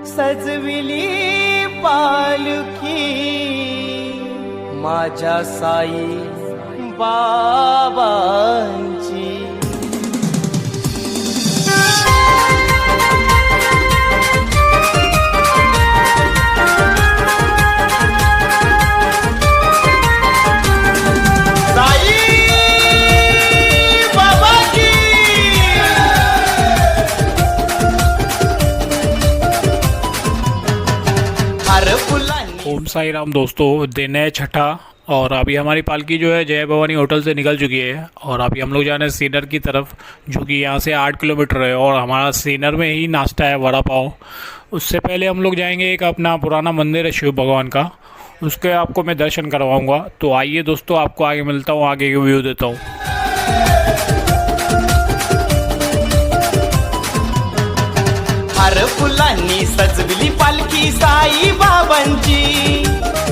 सजविली पालखी माझ्या साई बाबांची। ओम साई राम दोस्तों, दिन है छठा और अभी हमारी पालकी जो है जय भवानी होटल से निकल चुकी है और अभी हम लोग जा रहे हैं सीनर की तरफ, जो कि यहाँ से 8 किलोमीटर है और हमारा सीनर में ही नाश्ता है वड़ा पाव। उससे पहले हम लोग जाएंगे एक अपना पुराना मंदिर है शिव भगवान का, उसके आपको मैं दर्शन करवाऊँगा। तो आइए दोस्तों, आपको आगे मिलता हूँ, आगे का व्यू देता हूँ। हर फुलांनी सजविली पालखी साई बाबांची,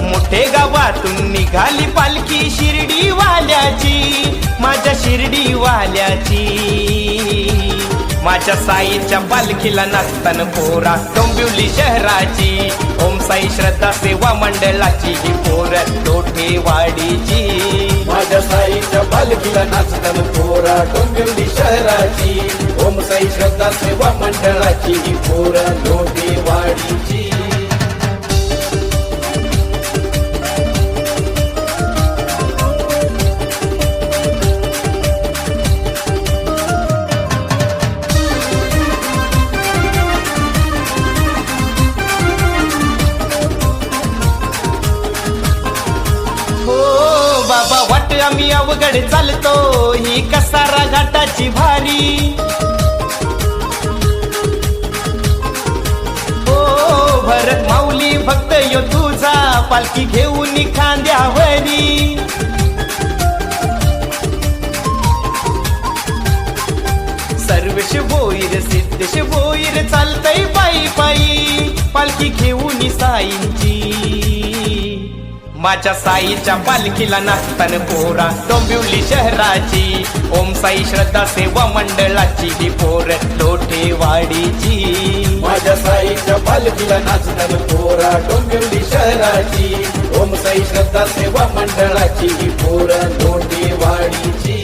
मोठे गावातून निघाली पालखी शिर्डी वाल्याची, माझ्या शिर्डी वाल्याची। माझ्या साईच्या पालखीला नाचतान पोरा डोंबिवली शहराची, ओम साई श्रद्धा सेवा मंडळाची ही पोर लोठेवाडीची। माझ्या साईच्या पालखीला नाचतान पोरा डोंबिवली शहराची, ओम साई श्रद्धा सेवा मंडळाची ही पोर लोठेवाडीची। बाबा वाट आम्ही अवघड चालतो ही कसारा घाटाची भारी, हो भरत माऊली भक्त यो तुझा पालखी घेऊन खांद्यावरी। सर्वेश बोईर सिद्धेश बोईर चालतय पायी पायी पालखी घेऊन साईंची। माझ्या साईच्या पालखीला नाचतान पोरा डोंबिवली शहराची, ओम साई श्रद्धा सेवा मंडळाची ही पोर लोठेवाडीची। माझ्या साईच्या पालखीला नाचतान पोरा डोंबिवली शहराची, ओम साई श्रद्धा सेवा मंडळाची ही पोर लोठेवाडीची।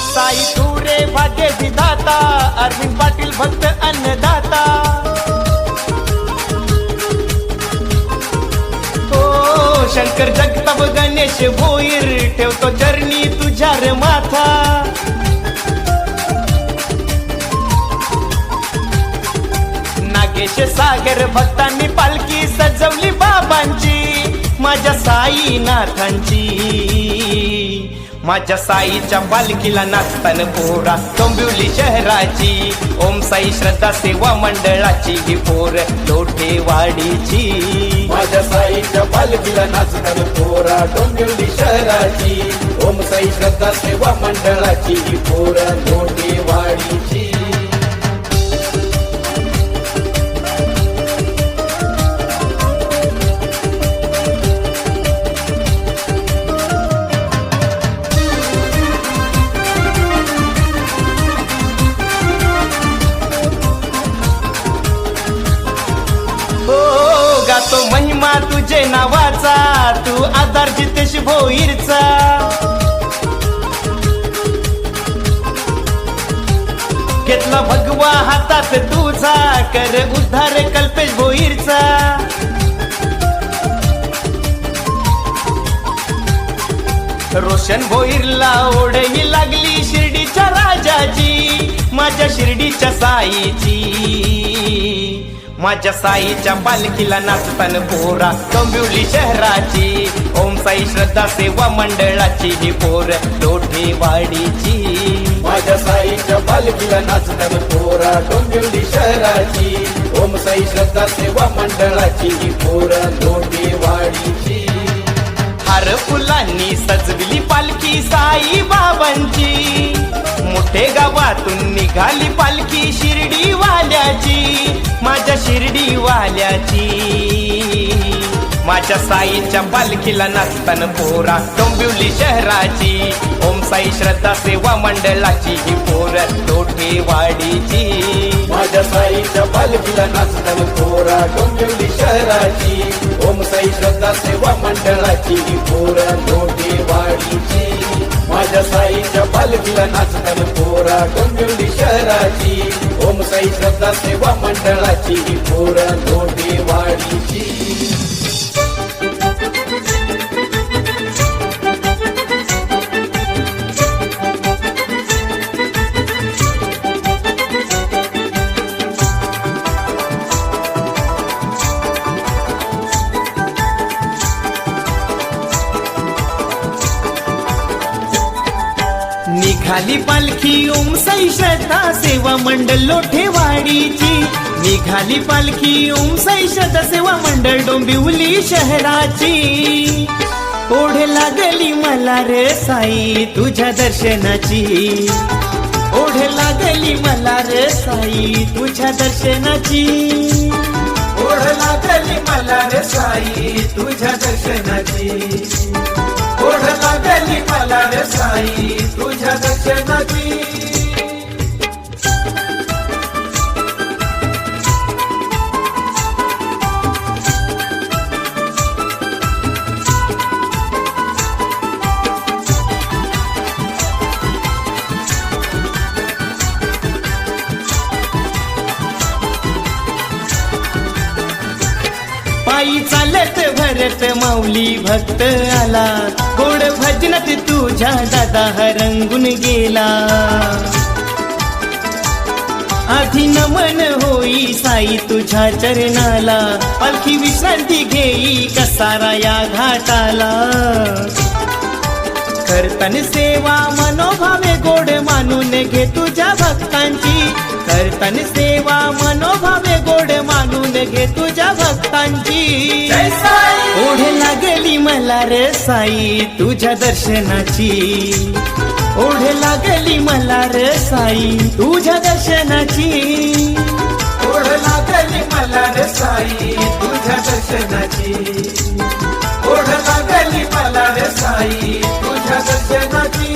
साई तुरे भाग्य विधाता, अरविंद पाटील भक्त अन्नदाता, हो शंकर जगताप गणेश भोईर ठेवतो चरणी तुझ्यार माथा। नागेश सागर भक्तांनी पालखी सजवली बाबांची, माझ्या साईनाथांची। माझ्या साईच्या पालखीला नाचतान पोरा डोंबिवली शहराची, ओम साई श्रद्धा सेवा मंडळाची ही पोर लोठेवाडीची। माझ्या साईच्या पालखीला नाचतान पोरा डोंबिवली शहराची, ओम साई श्रद्धा सेवा मंडळाची ही पोर लोठेवाडीची। तो महिमा तुझे नावाचा, तू आमदार जितेश भोईरचा, घेतला भगवा हातात तुझा, कर उद्धार कल्पेश भोईरचा. रोशन भोईरला ओढही लागली शिर्डीच्या राजाची, माझ्या शिर्डीच्या साईची. माझ्या साईच्या पालखीला नाचतान पोरा डोंबिवली शहराची. ओम साई श्रद्धा सेवा मंडळाची ही पोर लोठेवाडीची. माझ्या साईच्या पालखीला नाचतान पोरा डोंबिवली शहराची. ओम साई श्रद्धा सेवा मंडळाची ही पोर लोटेवाडीची. हार फुलांनी सजविली पालखी साई बाबांची. मोठे गावातून निघाली पालखी शिर्डी वाल्याची, माझ्या शिर्डी वाल्याची. माझ्या साईच्या पालखीला नाचतान पोरा डोंबिवली शहराची. ओम साई श्रद्धा सेवा मंडळाची ही पोर लोठेवाडीची. माझ्या साईच्या पालखीला नाचतान पोरा डोंबिवली शहराची. ओम साई श्रद्धा सेवा मंडळाची ही पोर लोटेवाडीची. माझ्या साईच्या पालखीला नाचतान पोरा डोंबिवली शहराची. ओम साई श्रद्धा सेवा मंडळाची ही पोर लोटेवाडीची. निघाली पालखी ओम साई श्रद्धा सेवा मंडळ लोठेवाडीची. निघाली पालखी ओम साई श्रद्धा सेवा मंडळ डोंबिवली शहराची. ओढ लागली मला रे साई तुझ्या दर्शनाची. ओढ लागली मला रे साई तुझ्या दर्शनाची. ओढ लागली मला रे साई तुझ्या दर्शनाची. ओढ लागली मला रे साई तुझ्या दर्शनाची. पायी चालत भरत माऊली भक्त आला. गोड भजनात तुझ्या दादा रंगून गेला. आधी नमन होई साई तुझ्या चरणाला. पालखी विश्रांती घेई कसारा या घाटाला. करतन सेवा मनोभावे गोड मानून घे तुझ्या भक्तांची. करतन सेवा मनोभावे गोड मानून घे तुझ्या भक्तांची. ओढ लागली मला रे साई तुझ्या दर्शनाची. ओढ लागली मला रे साई तुझ्या दर्शनाची. ओढ लागली मला रे साई तुझ्या दर्शनाची. ओढ लागली मला रे साई तुझ्या दर्शनाची.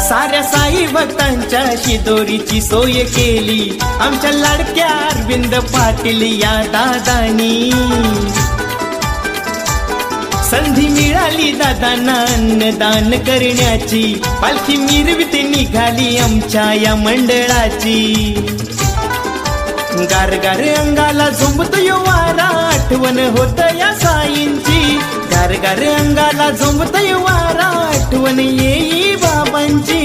साऱ्या साई भक्तांच्या शिदोरीची सोय केली आमच्या लाडक्या अरविंद पाटील या दादानी. संधी मिळाली दादांना अन्नदान करण्याची. पालखी मिरवित निघाली आमच्या या मंडळाची. गारगार अंगाला झोंबतो वारा आठवण होत या साईंची. गारगार अंगाला झोंबतो वारा आठवण येई बाबांची.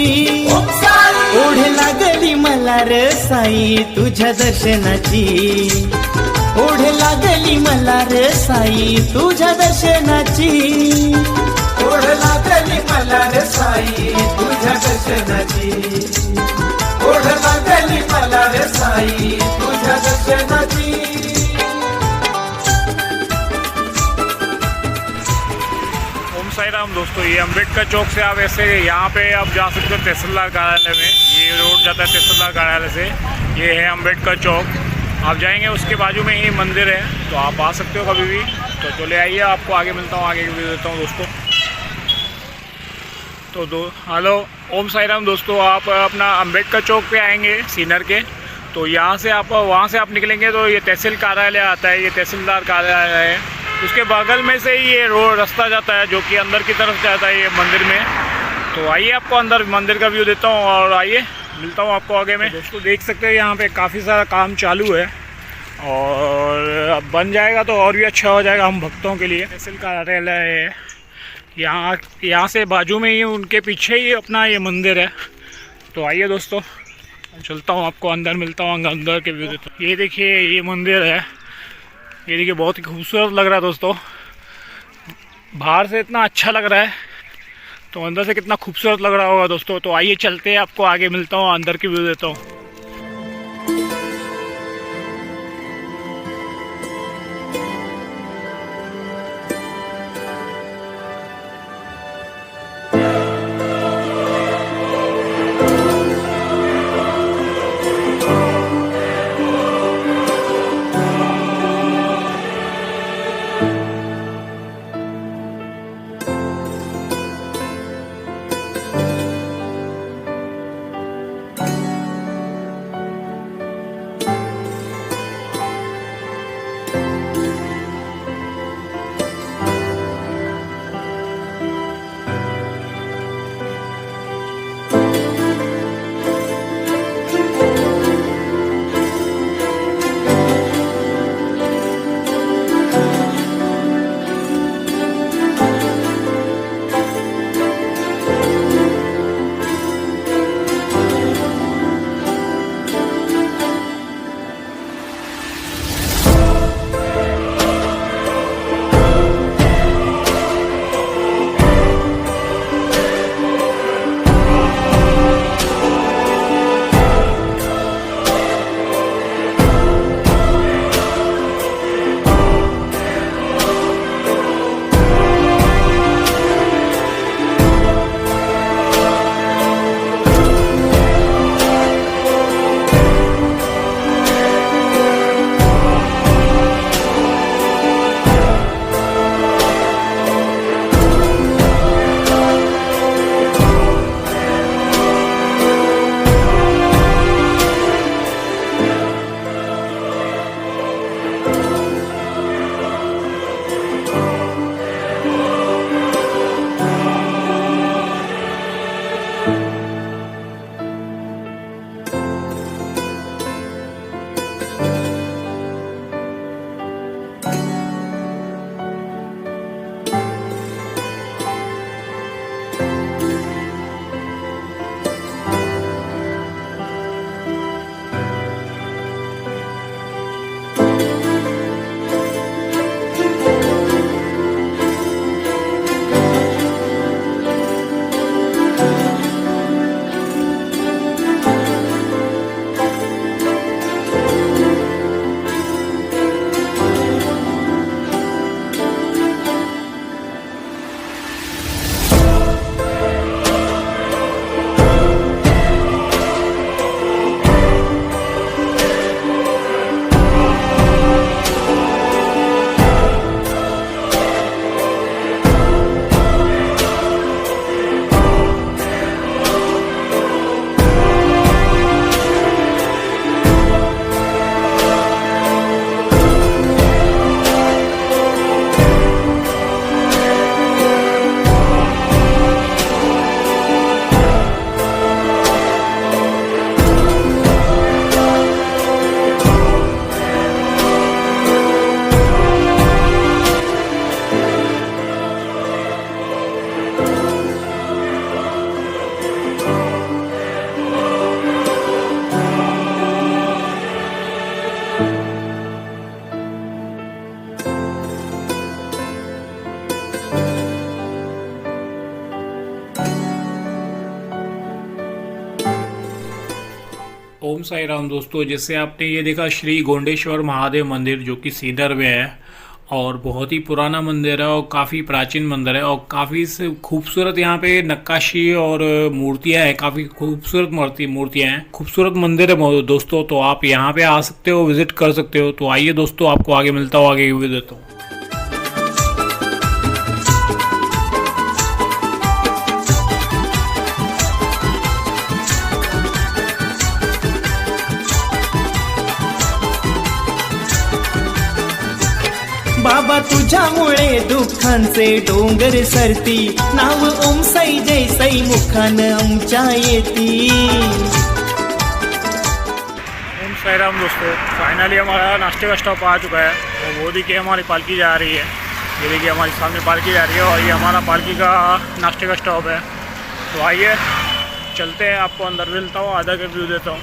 ओढ लागली मला रे साई तुझ्या दर्शनाची. ओढ लागली मला रे साई तुझ्या दर्शनाची. ओढ लागली मला रे साई तुझ्या दर्शनाची. ओढ लागली मला रे साई तुझ्या दर्शनाची. ओम साई राम दोस्तों, ये अम्बेडकर चौक से आप ऐसे यहाँ पे आप जा सकते हो तहसीलदार कार्यालय में. ये रोड जाता है तहसीलदार कार्यालय से. ये है अम्बेडकर चौक आप जाएंगे उसके बाजू में ही मंदिर है, तो आप आ सकते हो कभी भी। तो चले आइए, आपको आगे मिलता हूँ, आगे भी देता हूँ दोस्तों। तो हेलो, ओम साई राम दोस्तों। आप अपना अम्बेडकर चौक पे आएंगे सीनर के, तो यहाँ से आप वहाँ से आप निकलेंगे तो ये तहसील कार्यालय आता है, ये तहसीलदार कार्यालय है। उसके बगल में से ही ये रोड रास्ता जाता है जो कि अंदर की तरफ जाता है ये मंदिर में। तो आइए, आपको अंदर मंदिर का व्यू देता हूँ और आइए मिलता हूँ आपको आगे में। तो दोस्तों देख सकते हैं यहाँ पे काफ़ी सारा काम चालू है और अब बन जाएगा तो और भी अच्छा हो जाएगा हम भक्तों के लिए। तहसील कार्यालय है यहाँ से बाजू में ही, उनके पीछे ही अपना ये मंदिर है। तो आइए दोस्तों, चलता हूँ, आपको अंदर मिलता हूँ, अंदर के व्यू देता हूँ। ये देखिए ये मंदिर है, ये देखिए बहुत ही खूबसूरत लग रहा है दोस्तों। बाहर से इतना अच्छा लग रहा है तो अंदर से कितना खूबसूरत लग रहा होगा दोस्तों। तो आइए चलते हैं, आपको आगे मिलता हूँ, अंदर की व्यू देता हूँ। ओम साई राम दोस्तों, जैसे आपने ये देखा श्री गोंडेश्वर महादेव मंदिर जो कि सीडर में है, और बहुत ही पुराना मंदिर है और काफ़ी प्राचीन मंदिर है और काफ़ी खूबसूरत यहाँ पे नक्काशी और मूर्तियाँ हैं, काफ़ी खूबसूरत मूर्तियाँ हैं, खूबसूरत मंदिर है दोस्तों। तो आप यहाँ पे आ सकते हो, विजिट कर सकते हो। तो आइए दोस्तों, आपको आगे मिलता हूँ, आगे व्यू देता हूँ। बाबा तुझ्यामुळे दुःखांचे डोंगर सरती, नाव ओम साई जय साई मुखान आमच्या येती। ओम साई राम दोस्तों, फाइनली हमारा नाश्ते का स्टॉप आ चुका है और वो देखिए हमारी पालकी जा रही है। ये देखिए हमारी सामने पालकी जा रही है और ये हमारा पालकी का नाश्ते का स्टॉप है। तो आइए चलते हैं, आपको अंदर मिलता हूँ, आधा का व्यू देता हूँ।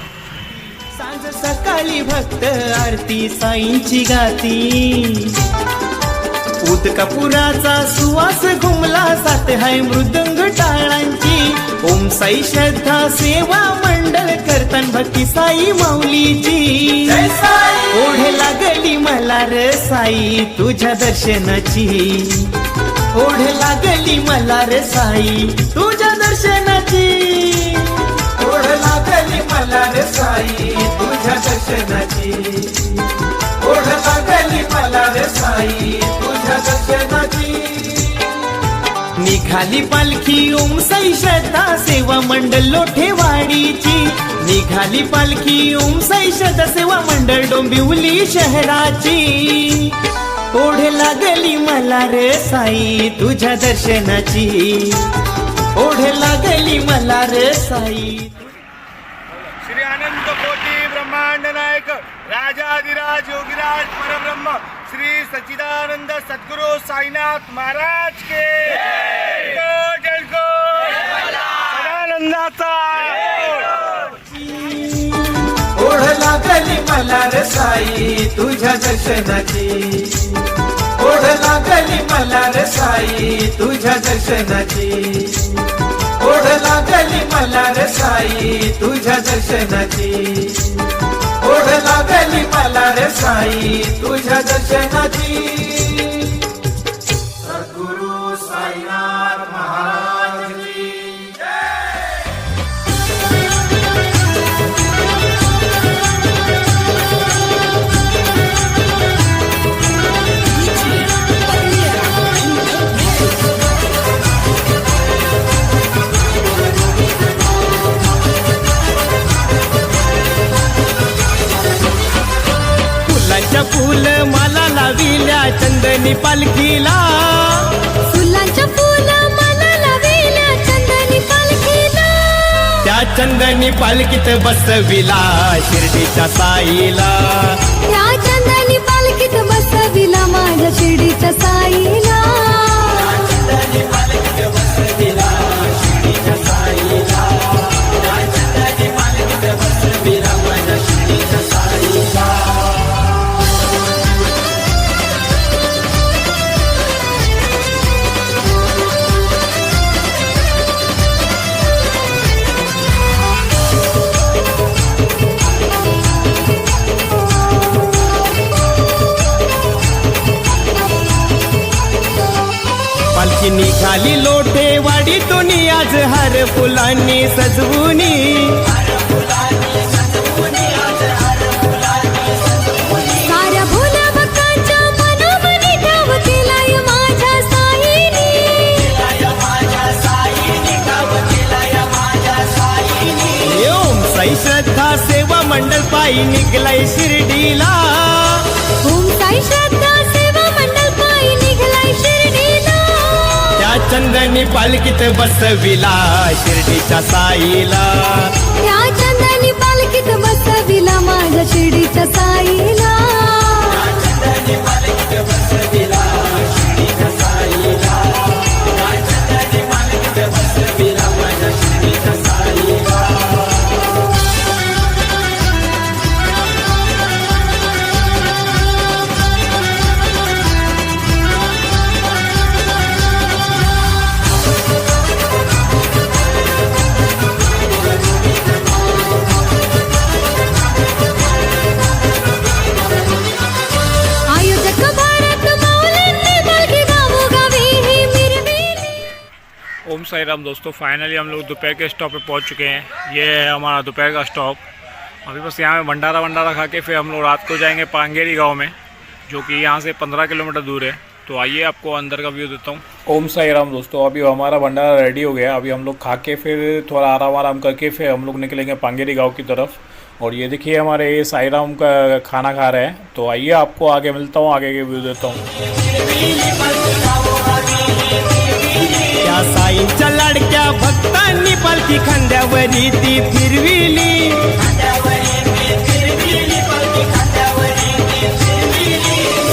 सांज सकाळी भक्त आरती साईंची गाती, उदकापुराचा सुवास घुमला साथ हाय मृदंग टाळांची। ओम साई श्रद्धा सेवा मंडळ करतान भक्ती साई माऊलीची। ओढ लागली मला र साई तुझ्या दर्शनाची, ओढ लागली मला र साई तुझ्या दर्शनाची, ओढ लागली मला रे साई तुझ्या दर्शनाची, ओढ लागली मला रे साई तुझ्या दर्शनाची। निघाली पालखी ओम साई श्रद्धा सेवा मंडळ लोठेवाडीची, निघाली पालखी ओम साई श्रद्धा सेवा मंडळ डोंबिवली शहराची। ओढ लागली मला रे साई तुझ्या दर्शनाची, ओढ लागली मला रे साई। श्री अनंत कोटी ब्रह्मांड नायक राजाधिराज योगीराज परब्रह्म श्री सच्चिदानंद सद्गुरु साईनाथ महाराज के सदानंदाचा। ओढ लागली मला रे साई तुझ्या दर्शनाची, ओढ लागली मला रे साई तुझ्या दर्शनाची, ओढ लागली मला रे साई तुझ्या दर्शनाची, ओढ लागली मला रे साई तुझ्या दर्शनाची। सद्गुरु साईनाथ महाराज की फूल माला लाविल्या चंदनी पालखीला, फुलांच्या फूल माला लाविल्या चंदनी पालखीला, त्या चंदनी पालखीत बसविला शिर्डीच्या साईला, त्या चंदनी पालखीत बसविला माझ्या शिर्डीच्या साईला, चंदनी पालखीत बसविला शिर्डीच्या साईला, चंदनी पालखीत बसविला माझ्या शिर्डीच्या साईला। पालखी निघाली लोठेवाडीतून आज हर फुलांनी सजवुनी, साऱ्या भोल्या भक्तांच्या मनोमनी ठाव केलाय माझ्या साईनी, ओम साई श्रद्धा सेवा मंडळ पायी निघलाय शिर्डीला, ओम साई श्रद्धा सेवा मंडळ पायी निघलाय शिर्डीला, त्या चंदनी पालखीत बसविला शिर्डीच्या साईला, त्या चंदनी पालखीत बसविला माझ्या शिर्डीच्या साईला, चंदनी पालखीत बसविला शिर्डीच्या साईला, चंदनी पालखीत बसविला माझ्या शिर्डीच्या साईला। साई राम दोस्तों, फाइनली हम लोग दोपहर के स्टॉप पे पहुंच चुके हैं। ये है हमारा दोपहर का स्टॉप। अभी बस यहाँ में भंडारा खा के फिर हम लोग रात को जाएंगे पांगेरी गांव में, जो कि यहाँ से 15 किलोमीटर दूर है। तो आइए आपको अंदर का व्यू देता हूँ। ओम साई राम दोस्तों, अभी हमारा भंडारा रेडी हो गया। अभी हम लोग खा के फिर थोड़ा आराम करके फिर हम लोग निकलेंगे पांगेरी गाँव की तरफ। और ये देखिए हमारे साई राम का खाना खा रहे हैं। तो आइए आपको आगे मिलता हूँ, आगे के व्यू देता हूँ। त्या साईंच्या लाडक्या भक्तांनी पालखी खांद्यावरी ती फिरविली।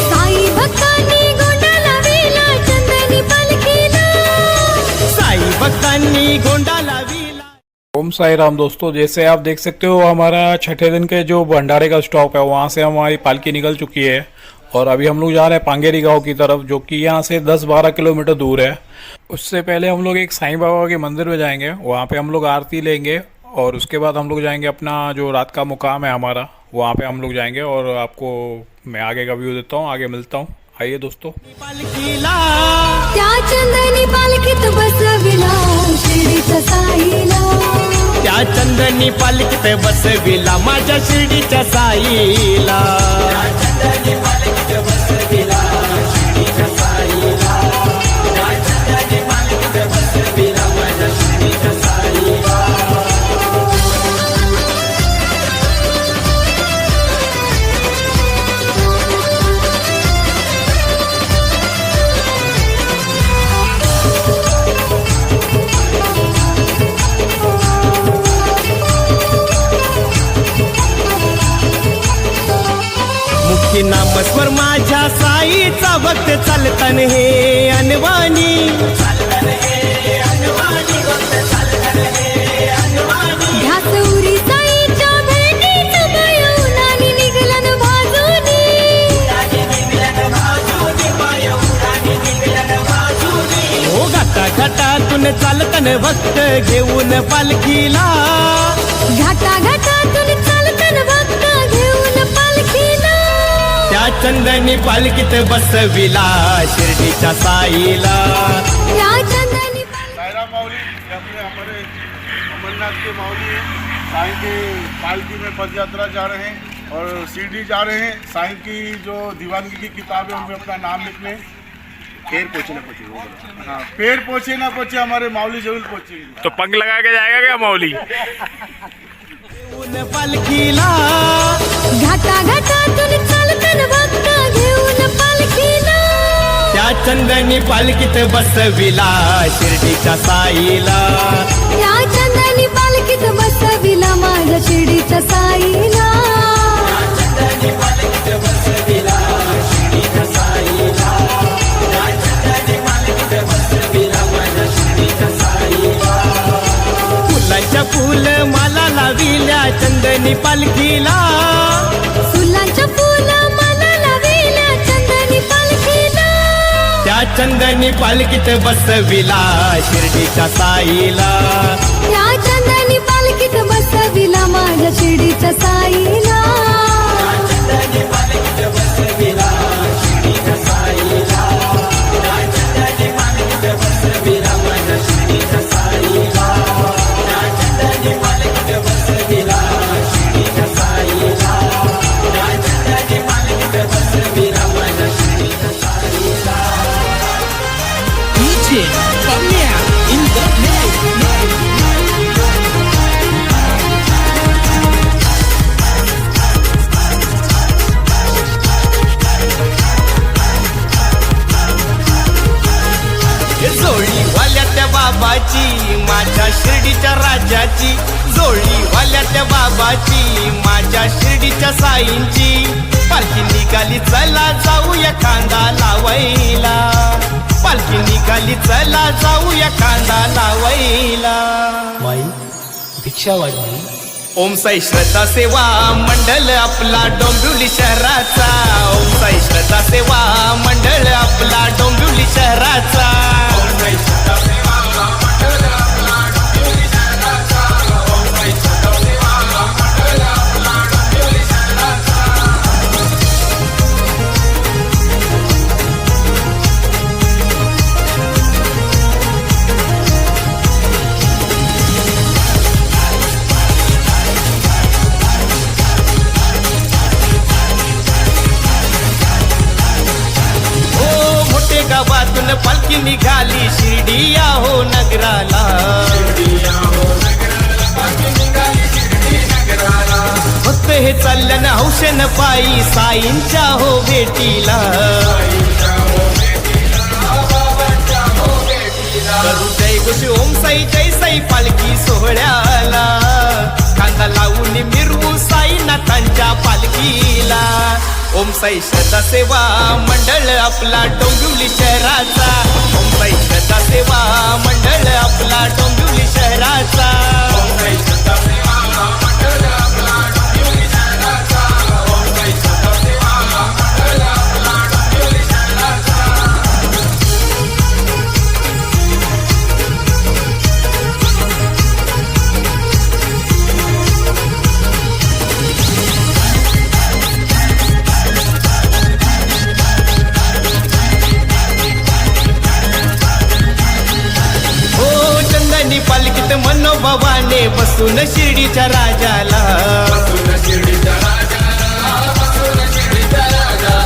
साई भक्तांनी गोंडा लाविला चंदनी पालखीला। साई भक्तांनी गोंडा लाविला। ओम साई राम दोस्तों, जैसे आप देख सकते हो हमारा छठे दिन के जो भंडारे का स्टॉप है वहाँ से हमारी पालकी निकल चुकी है। और अभी हम लोग जा रहे हैं पांगेरी गांव की तरफ, जो कि यहाँ से 10-12 किलोमीटर दूर है। उससे पहले हम लोग एक साईं बाबा के मंदिर में जाएंगे, वहाँ पे हम लोग आरती लेंगे। और उसके बाद हम लोग जाएंगे अपना जो रात का मुकाम है हमारा, वहाँ पे हम लोग जाएंगे। और आपको मैं आगे का व्यू देता हूँ, आगे मिलता हूँ। आइए दोस्तों। पालखीला त्या चंदनी पालखीत बसविला शिर्डीच्या साईला। त्या चंदनी पालखीत बसविला माझ्या शिर्डीच्या साईला। मुखी नामस्वर माझ्या साईचा भक्त चालतन हे अनवाणी। ध्यास उरी साईच्या भेटीचं बयवनानी निघलन बाजूनी। हो घाटातून चालतन भक्त घेऊन पालखीला। घाटातून चालतन भक्त घेऊन पालखीला। त्या चंदनी पालखीत बसविला शिर्डीच्या साईला। त्या चंदनी साईराम माऊली ये अपने हमारे अमरनाथ के माऊली हैं। साईं के पालकी में पद यात्रा जा रहे हैं और शिरडी जा रहे हैं। साईं की जो दीवानगी की किताब है उनमें अपना नाम लिखने। पैर पहुँचे ना पहुँचे, हाँ पैर पहुँचे ना पहुँचे, हमारे माऊली जरूर पहुँचेंगे। तो पंख लगा के जाएगा क्या मौली? घेऊन पालखीला। घाटातून चालतन भक्त घेऊन पालखीला। त्या चंदनी पालखीत बसविला शिर्डीच्या साईला। त्या चंदनी पालखीत बसविला माझ्या शिर्डीच्या साईला। फुलांच्या फूल माला लाविल्या चंदनी पालखीला। फुलांच्या फूल माला लाविल्या चंदनी पालखीला। त्या चंदनी पालखीत बसविला शिर्डीच्या साईला। त्या चंदनी पालखीत बसविला माझ्या शिर्डीच्या साईला। जोळी वाल्या त्या बाबाची माझ्या शिर्डीच्या राजाची। जोळी वाल्या त्या बाबाची माझ्या शिर्डीच्या साईंची। पालखी निघाली चला जाऊया कांदा लावायला। पालखी निघाली चला जाऊया कांदा लावायला। माई भिक्षा वाढली। ओम साई श्रद्धा सेवा मंडळ आपला डोंबिवली शहराचा। ओम साई श्रद्धा सेवा मंडळ आपला डोंबिवली शहराचा। ओम साई श्रद्धा सेवा मंडळ आपला डोंबिवली शहराचा। ओम साई श्रद्धा सेवा मंडळ आपला डोंबिवली शहराचा। पालखी निघाली शिर्डी आहो नगराला. भक्त हे चालल्यान हौशन पायी साईंच्या हो भेटीला. करू जय घोष ओम साई जय साई पालखी सोहळ्याला. कांदा लावून मिरवू साईनाथांच्या पालखीला. ओम साई श्रद्धा सेवा मंडळ आपला डोंबिवली शहराचा. ओम साई श्रद्धा सेवा मंडळ आपला डोंबिवली शहराचा. ओम साई श्रद्धा सेवा मंडळ आपला डोंबिवली शहराचा. ओम साई श्रद्धा सेवा मंडळ आपला डोंबिवली शहराचा. पालखीत मनोभावाने बसून शिर्डीच्या राजाला.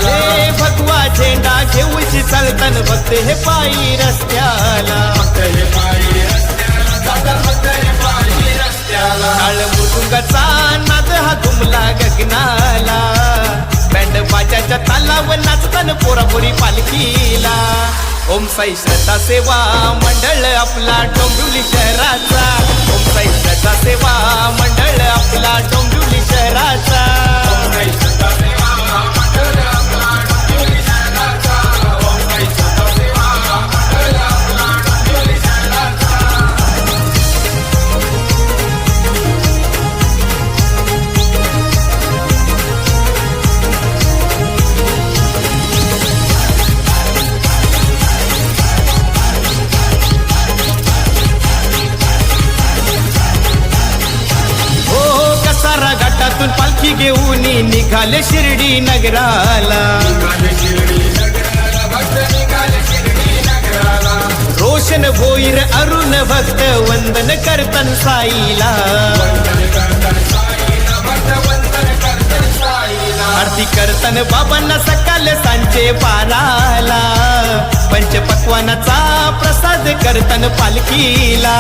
हे भगवा झेंडा घेऊची चालतन भक्त हे पायी रस्त्याला. टाळ मृदुंगाचा नाद हा घुमला गगनाला. बँड बाजाच्या तालावर नाचतान पोरापोरी पालखीला. ओम साई श्रद्धा सेवा मंडळ आपला डोंबिवली शहराचा. ओम साई श्रद्धा सेवा मंडळ आपला डोंबिवली शहराचा. ओम साई श्रद्धा सेवा मंडळ आपला डोंबिवली शहराचा. ओम साई श्रद्धा सेवा मंडळ आपला डोंबिवली शहराचा. घाटातून पालखी घेऊन निघाले शिर्डी नगराला. रोशन भोईर अरुण भक्त वंदन करतन साईला. आरती करतन बाबांना सकाळ सांचे पाराला. पंचपक्वानाचा प्रसाद करतन पालखीला.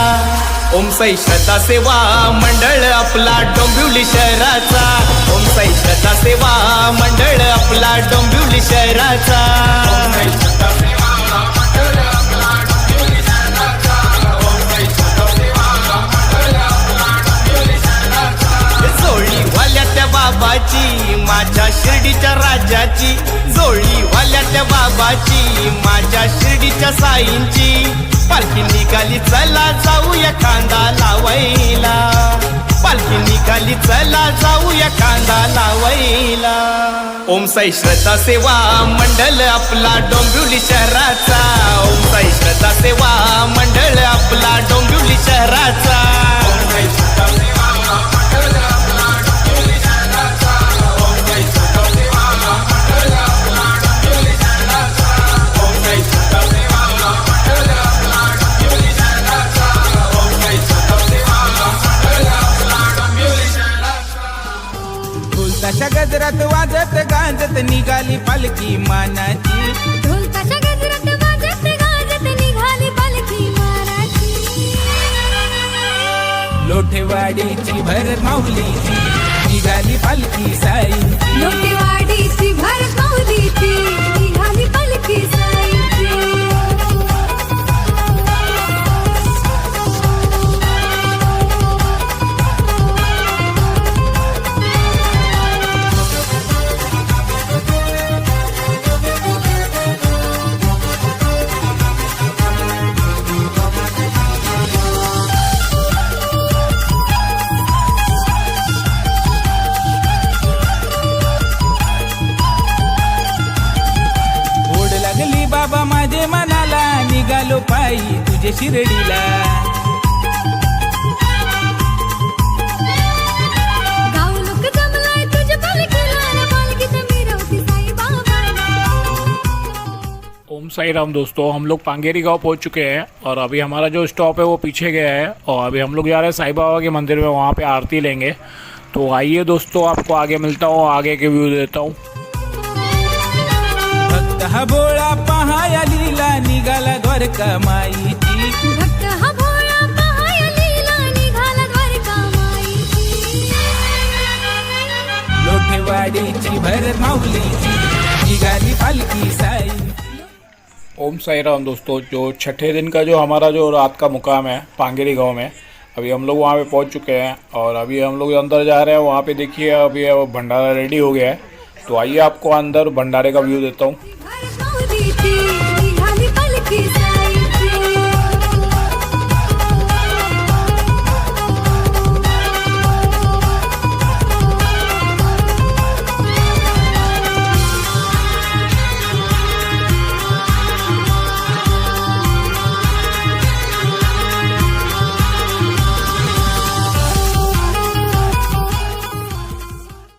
ओम साई श्रद्धा सेवा मंडळ आपला डोंबिवली शहराचा. ओम साई श्रद्धा सेवा मंडळ आपला डोंबिवली शहराचा. ओम साई श्रद्धा सेवा मंडळ आपला डोंबिवली शहराचा. ओम साई श्रद्धा सेवा मंडळ आपला डोंबिवली शहराचा. जोळी वाल्या त्या बाबाची माझ्या शिर्डीच्या राजाची. जोळी वाल्या त्या बाबाची माझ्या शिर्डीच्या साईंची. पालखी निघाली चला जाऊया कांदा लावायला. पालखी निघाली चला जाऊया कांदा लावायला. ओम साई श्रद्धा सेवा मंडळ आपला डोंबिवली शहराचा. ओम साई श्रद्धा सेवा मंडळ आपला डोंबिवली शहराचा. ओम साई श्रद्धा सेवा मंडळ आपला डोंबिवली शहराचा. ओम साई श्रद्धा सेवा मंडळ आपला डोंबिवली शहराचा. ओम साई श्रद्धा सेवा मंडळ आपला डोंबिवली शहराचा. ओम साई श्रद्धा सेवा मंडळ आपला डोंबिवली शहराचा. ढोलताच्या गजरात वाजत गाजत निघाली पालखी मानाची. ढोलताच्या गजरात वाजत गाजत निघाली पालखी मानाची. लोठेवाडीची भर माऊलीची निघाली पालखी साईंची. लोटेवाडीची भर माऊलीची निघाली पालखी साईंची. निघालो पायी तुझे शिर्डीला. गाव लोक जमलाय तुझ्या पालखीला. पालखीत मिरवती साई बाबाला. ओम साई राम दोस्तों, हम लोग पांगेरी गांव पहुंच चुके हैं और अभी हमारा जो स्टॉप है वो पीछे गया है और अभी हम लोग जा रहे हैं साईं बाबा के मंदिर में, वहाँ पे आरती लेंगे. तो आइए दोस्तों, आपको आगे मिलता हूँ, आगे के व्यू देता हूँ. भक्त हा भोळा पहाया लीला निघाला द्वारका माईची. भक्त हा भोळा पहाय लीला निघाला द्वारका माईची. लोठेवाडीची भर माऊलीची निघाली पालखी साई. ओम साई राम दोस्तों, जो छठे दिन का जो हमारा जो रात का मुकाम है पांगेरी गांव में, अभी हम लोग वहाँ पे पहुँच चुके हैं और अभी हम लोग अंदर जा रहे हैं। वहाँ पे देखिए अभी भंडारा रेडी हो गया है, तो आइए आपको अंदर भंडारे का व्यू देता हूँ।